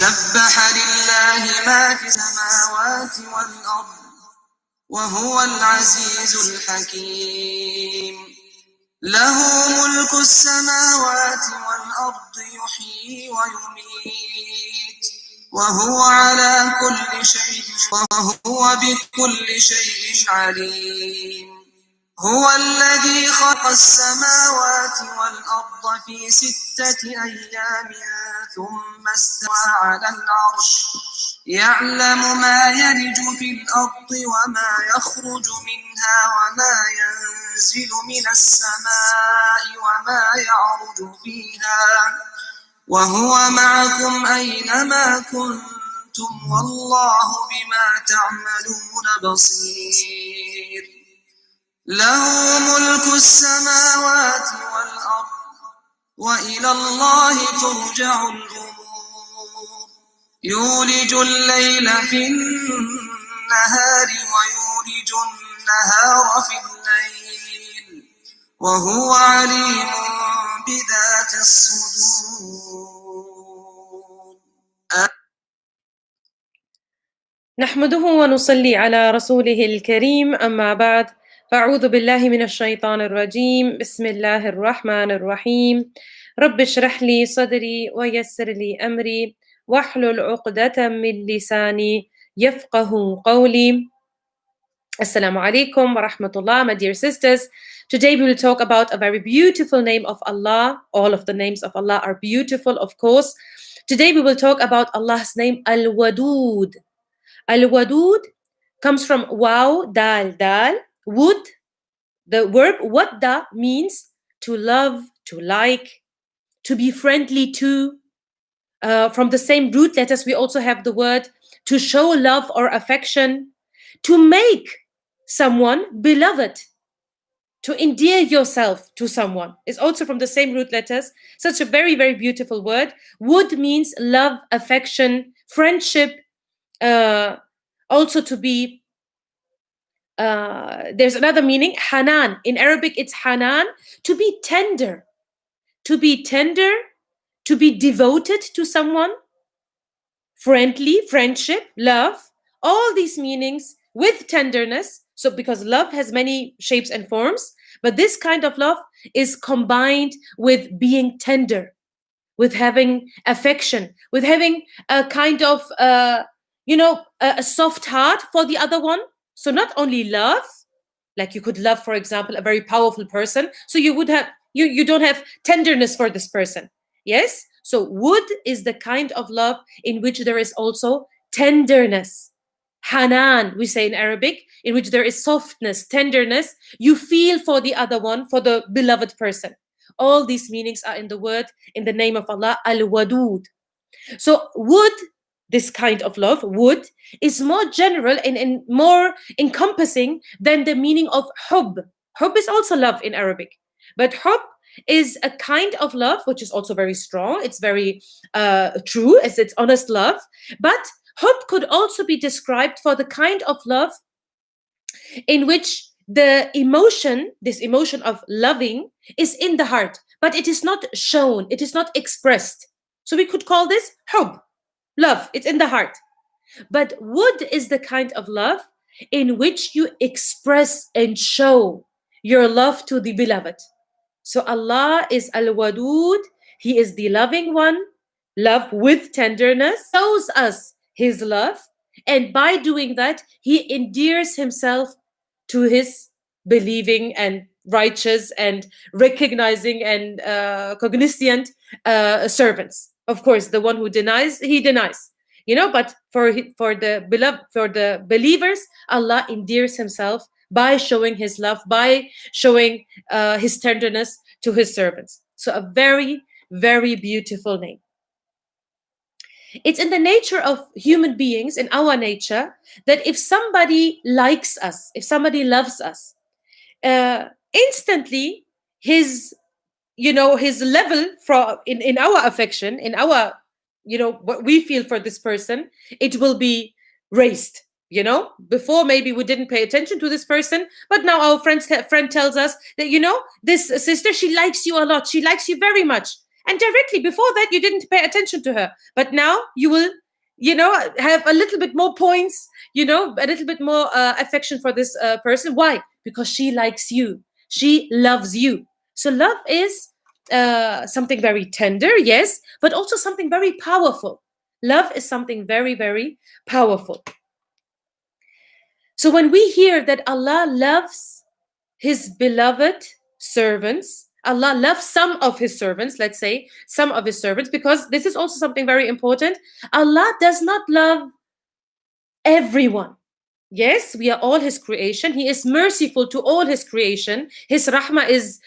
سبح لله ما في السماوات والأرض وهو العزيز الحكيم له ملك السماوات والأرض يحيي ويميت وهو على كل شيء وهو بكل شيء عليم هو الذي خلق السماوات والأرض في 6 أيام ثم استوى على العرش يعلم ما يلج في الأرض وما يخرج منها وما ينزل من السماء وما يعرج فيها وهو معكم أينما كنتم والله بما تعملون بصير له ملك السماوات والأرض وإلى الله ترجع الأمور يولج الليل في النهار ويولج النهار في الليل وهو عليم بذات الصدور نحمده ونصلي على رسوله الكريم أما بعد فأعوذ بالله من الشيطان الرجيم بسم الله الرحمن الرحيم رب اشرح لي صدري ويسر لي أمري واحلل عقدة من لساني يفقه قولي. Assalamu alaikum wa rahmatullah, my dear sisters. Today we will talk about a very beautiful name of Allah. All of the names of Allah are beautiful, of course. Today we will talk about Allah's name Al-Wadood. Al-Wadood comes from Waw, Dal, Dal. Wood, the verb wadda means to love, to like, to be friendly to. From the same root letters, we also have the word to show love or affection, to make someone beloved, to endear yourself to someone is also from the same root letters. Such a very, very beautiful word. Wood means love, affection, friendship, also to be there's another meaning, hanan. In Arabic, it's hanan, to be tender, to be tender, to be devoted to someone, friendly, friendship, love, all these meanings with tenderness. So because love has many shapes and forms, but this kind of love is combined with being tender, with having affection, with having a kind of, a soft heart for the other one. So not only love, like you could love, for example, a very powerful person. So you would have, you don't have tenderness for this person. Yes? So wood is the kind of love in which there is also tenderness. Hanan, we say in Arabic, in which there is softness, tenderness. You feel for the other one, for the beloved person. All these meanings are in the word, in the name of Allah, Al-Wadood. So wood, this kind of love, wood, is more general and more encompassing than the meaning of hub. Hub is also love in Arabic. But hub is a kind of love which is also very strong. It's very true, as it's honest love. But hub could also be described for the kind of love in which the emotion, this emotion of loving, is in the heart, but it is not shown, it is not expressed. So we could call this hub, love, it's in the heart. But wood is the kind of love in which you express and show your love to the beloved. So Allah is Al-Wadood, He is the loving one, love with tenderness, shows us His love, and by doing that, He endears Himself to His believing and righteous and recognizing and cognizant servants. Of course, the one who denies, he denies. But for the beloved, for the believers, Allah endears Himself by showing His love, by showing His tenderness to His servants. So a very, very beautiful name. It's in the nature of human beings, in our nature, that if somebody likes us, if somebody loves us, instantly his level in our affection, in our what we feel for this person, it will be raised. Before maybe we didn't pay attention to this person, but now our friend tells us that this sister, she likes you a lot, she likes you very much, And directly before that, you didn't pay attention to her. But now you will, have a little bit more points, a little bit more affection for this person. Why? Because she likes you. She loves you. So love is something very tender, yes, but also something very powerful. Love is something very, very powerful. So when we hear that Allah loves his beloved servants, Allah loves some of his servants, let's say some of his servants, because this is also something very important. Allah does not love everyone. Yes, we are all his creation. He is merciful to all his creation. His rahmah is,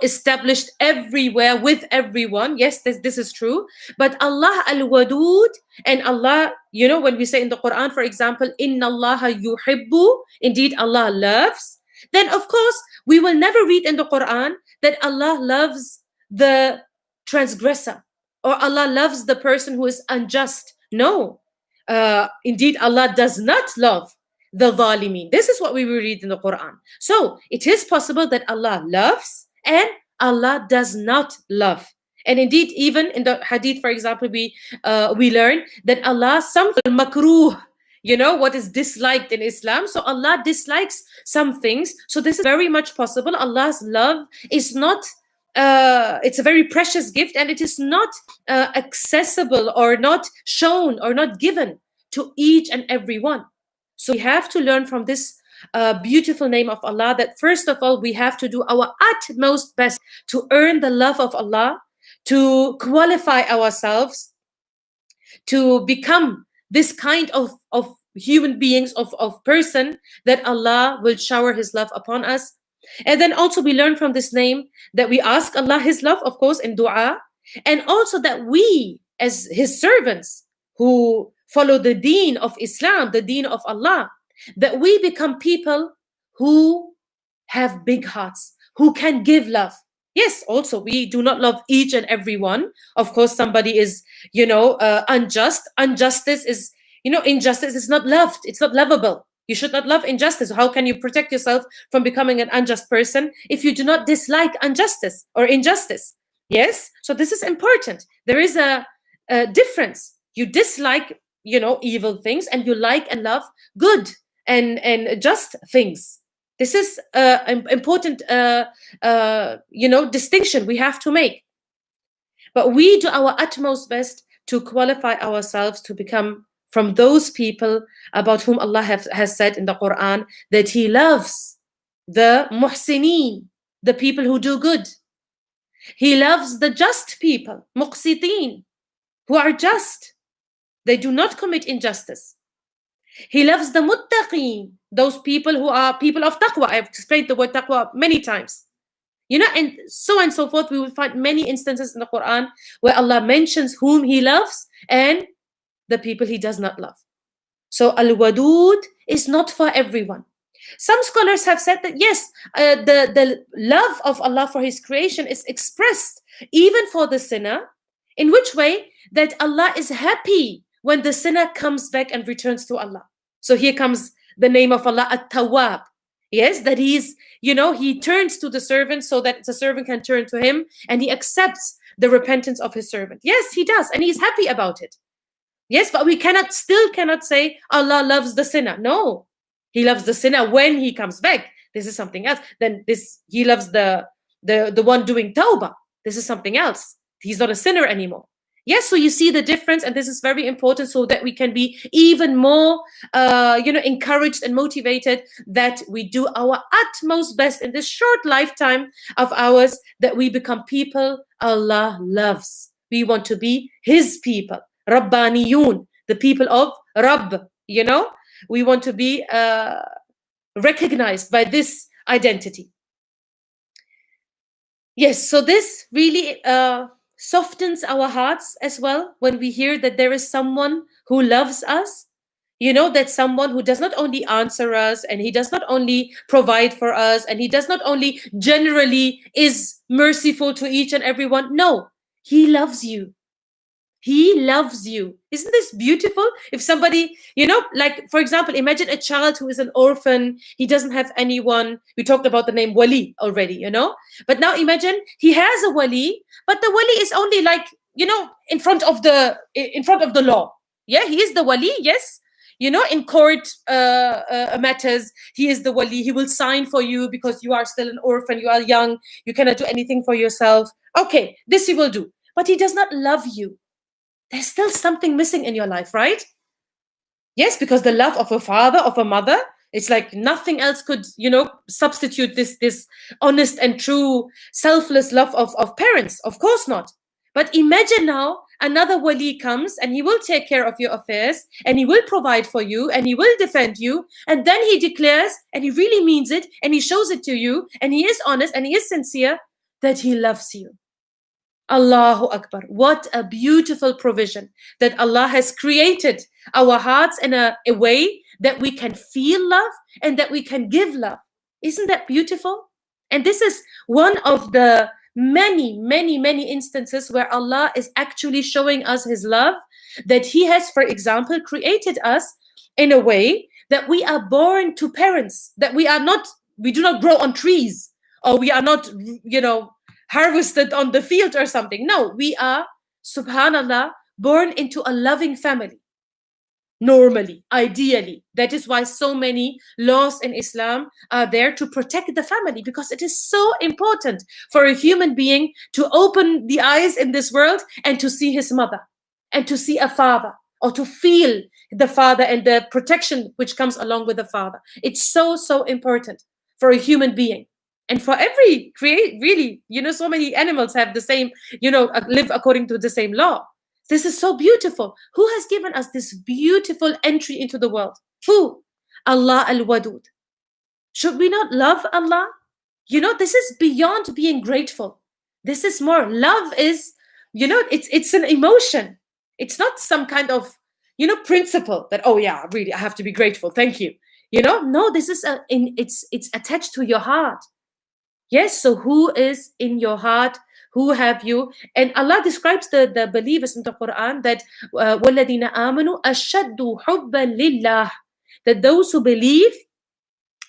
established everywhere with everyone. Yes, this is true. But Allah al-Wadood, and Allah, when we say in the Quran, for example, Inna Allah yuhibbu, indeed Allah loves, then of course we will never read in the Quran that Allah loves the transgressor or Allah loves the person who is unjust. No. Indeed, Allah does not love the zalimin. This is what we will read in the Quran. So it is possible that Allah loves and Allah does not love. And indeed, even in the hadith, for example, we learn that Allah, some makruh, what is disliked in Islam. So Allah dislikes some things. So this is very much possible. Allah's love is not, it's a very precious gift, and it is not accessible or not shown or not given to each and every one. So we have to learn from this beautiful name of Allah that first of all, we have to do our utmost best to earn the love of Allah, to qualify ourselves, to become this kind of human beings, of person that Allah will shower his love upon us. And then also we learn from this name that we ask Allah his love, of course, in dua, and also that we as his servants who follow the deen of Islam, the deen of Allah, that we become people who have big hearts, who can give love. Yes, also we do not love each and every one. Of course, somebody is, unjust. Injustice is not loved. It's not lovable. You should not love injustice. How can you protect yourself from becoming an unjust person if you do not dislike injustice or injustice? Yes, so this is important. There is a difference. You dislike, evil things, and you like and love good and just things. This is an important, distinction we have to make. But we do our utmost best to qualify ourselves to become from those people about whom Allah has said in the Quran that he loves the muhsineen, the people who do good. He loves the just people, muqsiteen, who are just. They do not commit injustice. He loves the muttaqeen, those people who are people of taqwa. I've explained the word taqwa many times. And so forth. We will find many instances in the Quran where Allah mentions whom he loves and the people he does not love. So al-Wadood is not for everyone. Some scholars have said that yes, the love of Allah for his creation is expressed even for the sinner. In which way? That Allah is happy when the sinner comes back and returns to Allah. So here comes the name of Allah, at-Tawwab. Yes, that he's, he turns to the servant so that the servant can turn to him, and he accepts the repentance of his servant. Yes, he does, and he's happy about it. Yes, but we still cannot say Allah loves the sinner. No, he loves the sinner when he comes back. This is something else. Then he loves the one doing tawbah. This is something else. He's not a sinner anymore. Yes, so you see the difference, and this is very important so that we can be even more, encouraged and motivated that we do our utmost best in this short lifetime of ours, that we become people Allah loves. We want to be his people, Rabbaniyun, the people of Rabb, we want to be recognized by this identity. Yes, so this really softens our hearts as well when we hear that there is someone who loves us, that someone who does not only answer us, and he does not only provide for us, and he does not only generally is merciful to each and everyone. No, he loves you. He loves you. Isn't this beautiful? If somebody, like for example, imagine a child who is an orphan, he doesn't have anyone. We talked about the name Wali already. But now imagine he has a Wali, but the Wali is only like, in front of the law. Yeah, he is the Wali, yes. In court matters, he is the Wali. He will sign for you because you are still an orphan, you are young, you cannot do anything for yourself. Okay, this he will do. But he does not love you. There's still something missing in your life, right? Yes, because the love of a father, of a mother, it's like nothing else could, substitute this honest and true, selfless love of parents. Of course not. But imagine now another wali comes and he will take care of your affairs and he will provide for you and he will defend you. And then he declares, and he really means it, and he shows it to you, and he is honest and he is sincere that he loves you. Allahu Akbar. What a beautiful provision that Allah has created our hearts in a way that we can feel love and that we can give love. Isn't that beautiful? And this is one of the many, many, many instances where Allah is actually showing us His love, that He has, for example, created us in a way that we are born to parents, that we do not grow on trees, or we are not, harvested on the field or something. No, we are, subhanallah, born into a loving family. Normally, ideally. That is why so many laws in Islam are there to protect the family, because it is so important for a human being to open the eyes in this world and to see his mother and to see a father, or to feel the father and the protection which comes along with the father. It's so, so important for a human being. And for every really, so many animals have the same, live according to the same law. This is so beautiful. Who has given us this beautiful entry into the world? Who? Allah al-Wadood. Should we not love Allah? This is beyond being grateful. This is more. Love is, it's an emotion. It's not some kind of, principle that, oh yeah, really, I have to be grateful. Thank you. No, this is it's attached to your heart. Yes, so who is in your heart? Who have you? And Allah describes the believers in the Quran that وَالَّذِينَ آمَنُوا أَشَدُّ حُبًّا لِلَّهِ, that those who believe,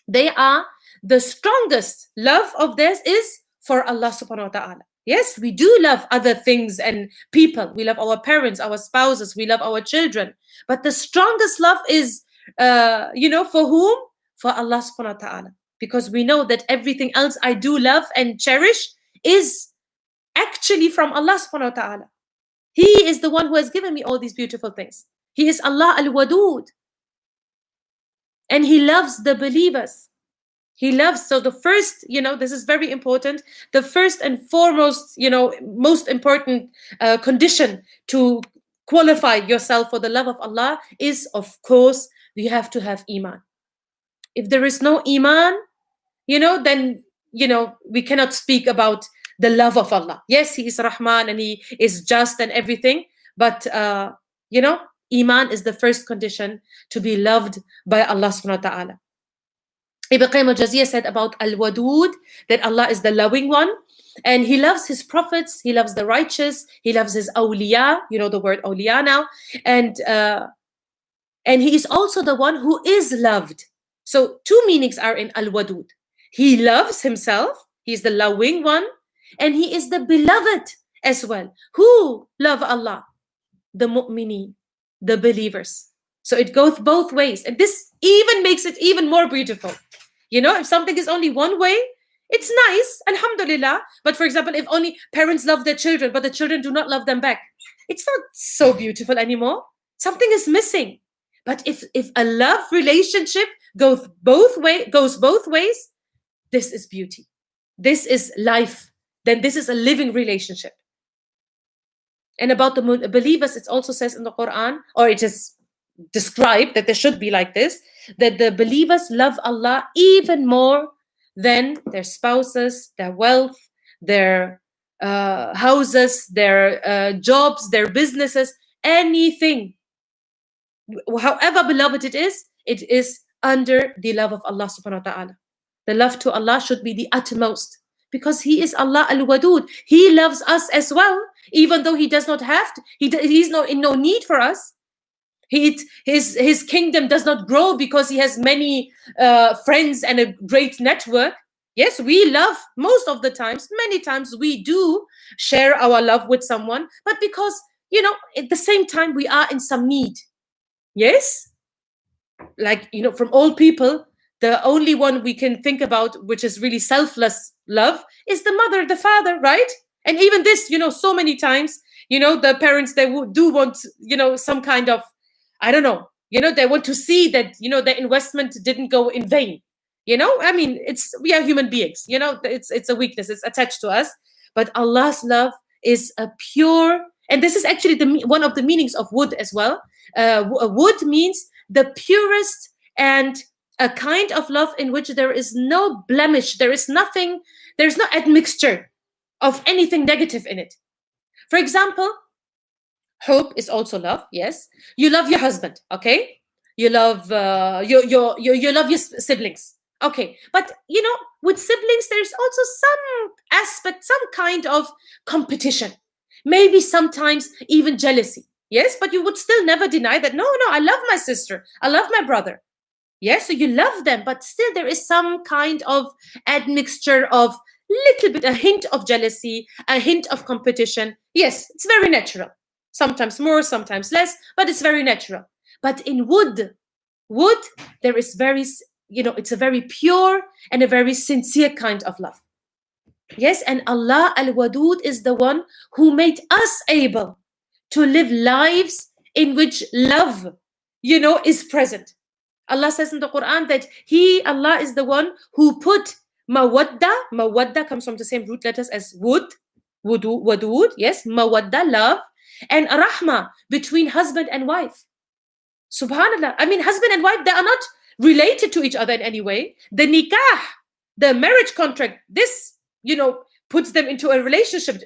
they are the strongest love of theirs is for Allah subhanahu wa ta'ala. Yes, we do love other things and people. We love our parents, our spouses, we love our children. But the strongest love is, for whom? For Allah subhanahu wa ta'ala. Because we know that everything else I do love and cherish is actually from Allah subhanahu wa ta'ala. He is the one who has given me all these beautiful things. He is Allah al-Wadood. And He loves the believers. He loves, so the first, this is very important. The first and foremost, most important condition to qualify yourself for the love of Allah is, of course, you have to have Iman. If there is no Iman, then, we cannot speak about the love of Allah. Yes, He is Rahman and He is just and everything. But, Iman is the first condition to be loved by Allah subhanahu wa ta'ala. Ibn Qayyim al-Jawziyya said about al-Wadood that Allah is the loving one. And He loves His prophets. He loves the righteous. He loves His awliya. You know the word awliya now. And He is also the one who is loved. So two meanings are in al-Wadood. He loves Himself. He is the loving one. And He is the beloved as well. Who love Allah? The mu'mineen, the believers. So it goes both ways. And this even makes it even more beautiful. If something is only one way, it's nice, alhamdulillah. But for example, if only parents love their children, but the children do not love them back, it's not so beautiful anymore. Something is missing. But if a love relationship goes both ways, this is beauty. This is life. Then this is a living relationship. And about the believers, it also says in the Quran, or it is described that they should be like this, that the believers love Allah even more than their spouses, their wealth, their houses, their jobs, their businesses, anything. However beloved it is under the love of Allah subhanahu wa ta'ala. The love to Allah should be the utmost, because He is Allah al-Wadood. He loves us as well. even though he does not have to, he's in no need for us. His kingdom does not grow because he has many friends and a great network. Yes, we love most of the times, many times we do share our love with someone, but because, at the same time we are in some need. Yes, like, from all people, the only one we can think about which is really selfless love is the mother, the father, right? And even this, so many times, the parents, they do want, some kind of, I don't know, they want to see that, the investment didn't go in vain. I mean, we are human beings, it's a weakness, it's attached to us. But Allah's love is a pure, and this is actually one of the meanings of wood as well. Wood means the purest and a kind of love in which there is no blemish, there's no admixture of anything negative in it. For example, hope is also love. Yes, you love your husband, okay? You love you love your siblings, okay? But with siblings, there's also some aspect, some kind of competition, maybe sometimes even jealousy. Yes, but you would still never deny that, no, I love my sister, I love my brother. Yes, so you love them, but still there is some kind of admixture of little bit, a hint of jealousy, a hint of competition. Yes, it's very natural. Sometimes more, sometimes less, but it's very natural. But in wood, there is it's a very pure and a very sincere kind of love. Yes, and Allah al-Wadood is the one who made us able to live lives in which love, is present. Allah says in the Quran that Allah is the one who put mawadda comes from the same root letters as wadood, yes, mawadda, love, and rahma between husband and wife. Subhanallah. I mean, husband and wife, they are not related to each other in any way. The nikah, the marriage contract, this, puts them into a relationship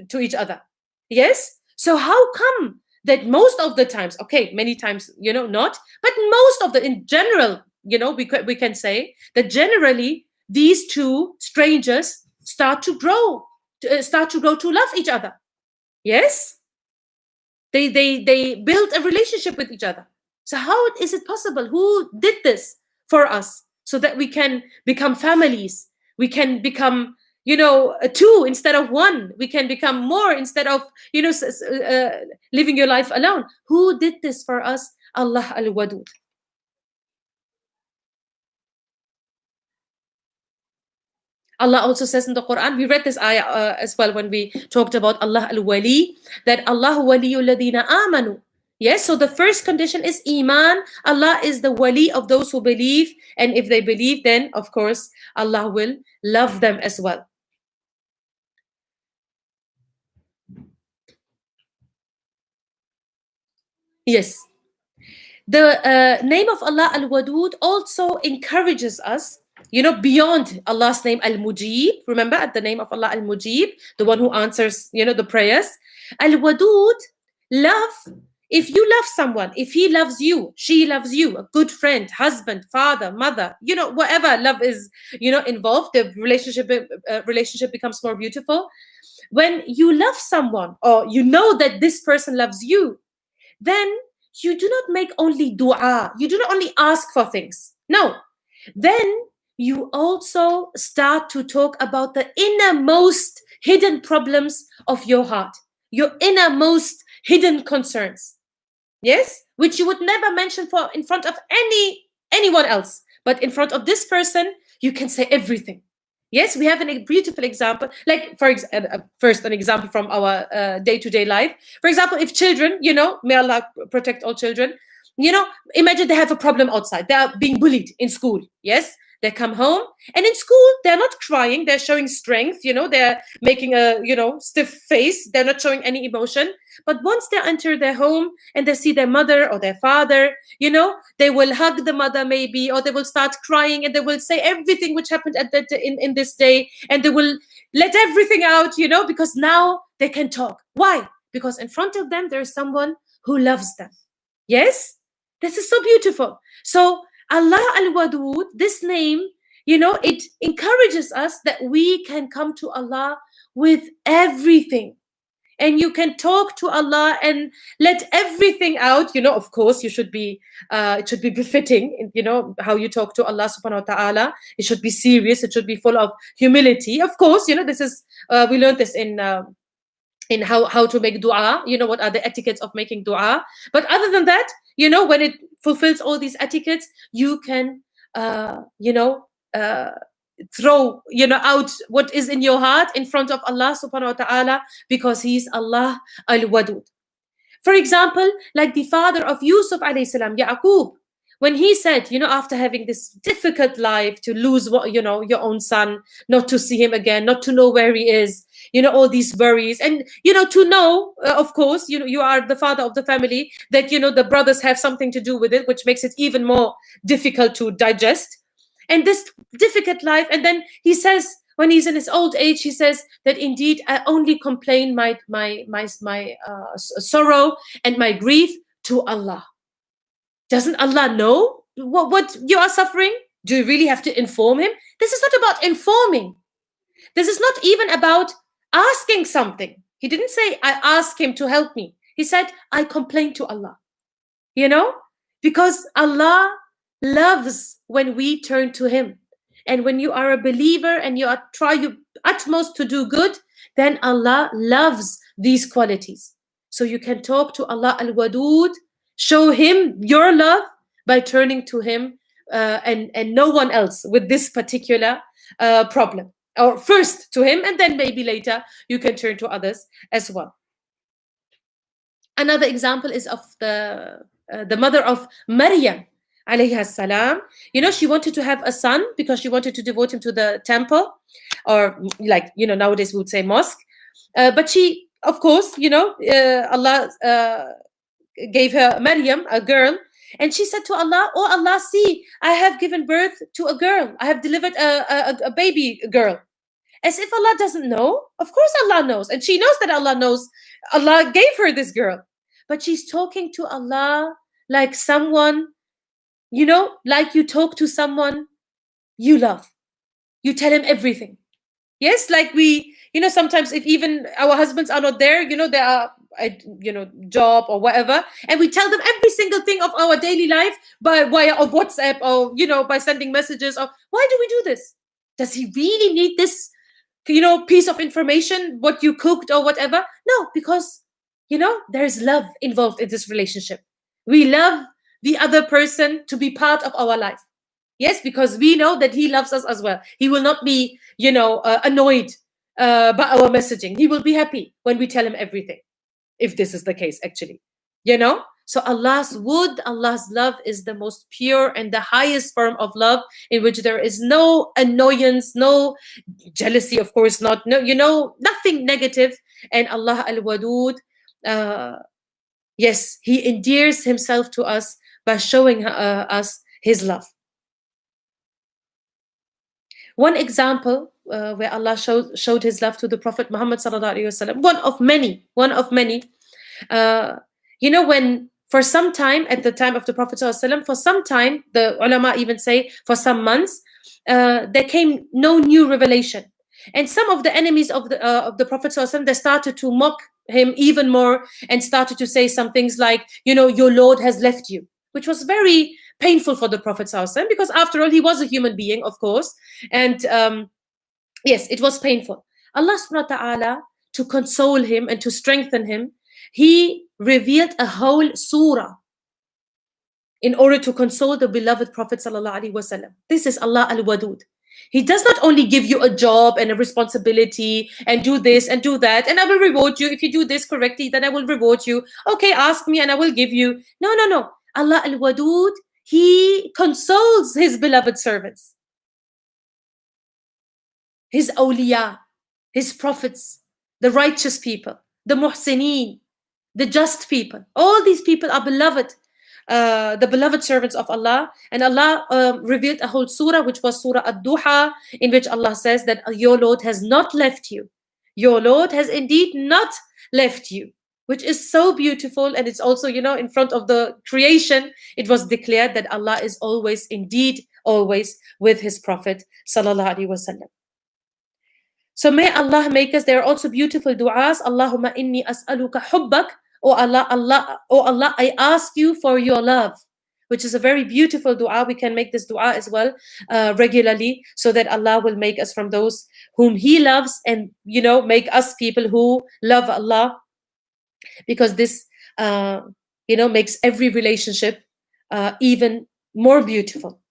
to each other. Yes? So how come that most of the times, okay, many times, not, but most of in general, we can say that generally these two strangers start to grow to love each other. Yes, they build a relationship with each other. So how is it possible? Who did this for us so that we can become families? We can become, two instead of one. We can become more instead of, living your life alone. Who did this for us? Allah al-Wadood. Allah also says in the Quran, we read this ayah as well when we talked about Allah al-Wali, that Allah waliyul ladina amanu. Yes, so the first condition is Iman. Allah is the wali of those who believe, and if they believe, then of course Allah will love them as well. Yes. The name of Allah al-Wadood also encourages us, beyond Allah's name al-Mujib. Remember, at the name of Allah al-Mujib, the one who answers, the prayers. Al-Wadood, love. If you love someone, if he loves you, she loves you, a good friend, husband, father, mother, whatever love is, involved, the relationship becomes more beautiful. When you love someone, or you know that this person loves you, then you do not make only dua, you do not only ask for things. No. Then you also start to talk about the innermost hidden problems of your heart, your innermost hidden concerns. Yes, which you would never mention in front of anyone else, but in front of this person you can say everything. Yes, we have a beautiful example, like first an example from our day-to-day life. For example, if children, may Allah protect all children, imagine they have a problem outside, they are being bullied in school. Yes, they come home, and in school they're not crying, they're showing strength, they're making a stiff face, they're not showing any emotion. But once they enter their home and they see their mother or their father, they will hug the mother maybe, or they will start crying, and they will say everything which happened in this day, and they will let everything out, because now they can talk. Why? Because in front of them there is someone who loves them. Yes, this is so beautiful. So Allah al-Wadood, this name, it encourages us that we can come to Allah with everything. and you can talk to Allah and let everything out. Of course, you should be, it should be befitting, how you talk to Allah subhanahu wa ta'ala. It should be serious. It should be full of humility. Of course, this is, we learned this in how to make dua, what are the etiquettes of making dua. But other than that, when it fulfills all these etiquettes, you can, uh, throw, out what is in your heart in front of Allah subhanahu wa ta'ala, because He's Allah al-Wadood. For example, like the father of Yusuf alayhi salam, Yaqub, when he said, after having this difficult life, to lose, your own son, not to see him again, not to know where he is, all these worries, and, to know, of course, you are the father of the family, that, the brothers have something to do with it, which makes it even more difficult to digest. And this difficult life, and then he says, when he's in his old age, he says that indeed I only complain my sorrow and my grief to Allah. Doesn't Allah know what you are suffering? Do you really have to inform Him? This is not about informing. This is not even about asking something. He didn't say, I ask Him to help me. He said, I complain to Allah. Because Allah loves when we turn to Him. And when you are a believer and you try your utmost to do good, then Allah loves these qualities. So you can talk to Allah al-Wadood, show Him your love by turning to Him and no one else with this particular problem. Or first to Him, and then maybe later you can turn to others as well. Another example is of the mother of Maryam alayhi salam. She wanted to have a son because she wanted to devote him to the temple, or like, nowadays we would say mosque. But she, of course, Allah gave her Maryam, a girl, and she said to Allah, oh Allah, see, I have given birth to a girl. I have delivered a baby girl. As if Allah doesn't know. Of course Allah knows. And she knows that Allah knows. Allah gave her this girl. But she's talking to Allah like someone, like you talk to someone you love. You tell him everything. Yes, like we, sometimes if even our husbands are not there, they are at, job or whatever, and we tell them every single thing of our daily life by via of WhatsApp, or, by sending messages. Or why do we do this? Does he really need this, piece of information, what you cooked or whatever? No, because, there's love involved in this relationship. We love the other person to be part of our life. Yes, because we know that he loves us as well. He will not be, annoyed by our messaging. He will be happy when we tell him everything, if this is the case, actually. So Allah's wood, Allah's love is the most pure and the highest form of love, in which there is no annoyance, no jealousy, of course not, no, nothing negative. And Allah al-Wadood, yes, He endears Himself to us by showing us His love. One example where Allah showed His love to the Prophet Muhammad sallallahu alaihi wasallam, one of many. When for some time, at the time of the Prophet sallallahu alaihi wasallam, for some time, the ulama even say for some months, there came no new revelation, and some of the enemies of the Prophet sallallahu alaihi wasallam, they started to mock him even more and started to say some things like, your Lord has left you, which was very painful for the Prophet sallallahu alaihi wasallam, because after all, he was a human being, of course, and yes, it was painful. Allah subhanahu wa ta'ala, to console him and to strengthen him, He revealed a whole surah in order to console the beloved Prophet sallallahu alaihi wasallam. This is Allah al-Wadood. He does not only give you a job and a responsibility and do this and do that, and I will reward you. If you do this correctly, then I will reward you. Okay, ask me and I will give you. No. Allah al-Wadood, He consoles His beloved servants, His awliya, His prophets, the righteous people, the muhsineen, the just people. All these people are beloved, the beloved servants of Allah. And Allah revealed a whole surah, which was Surah Ad-Duha, in which Allah says that your Lord has not left you. Your Lord has indeed not left you, which is so beautiful. And it's also, in front of the creation, it was declared that Allah is always, indeed, always with His Prophet sallallahu alaihi wasallam. So may Allah make us. There are also beautiful du'as. Allahumma inni as'aluka hubbak. Oh Allah, I ask you for your love, which is a very beautiful dua. We can make this dua as well regularly, so that Allah will make us from those whom He loves, and make us people who love Allah, because this makes every relationship even more beautiful.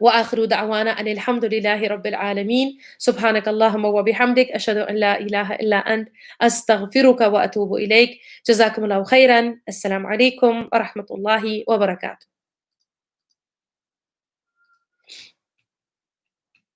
وآخر دعوانا أن الحمد لله رب العالمين سبحانك اللهم وبحمدك أشهد أن لا إله إلا أنت أستغفرك وأتوب إليك. جزاكم الله خيرا. السلام عليكم ورحمة الله وبركاته.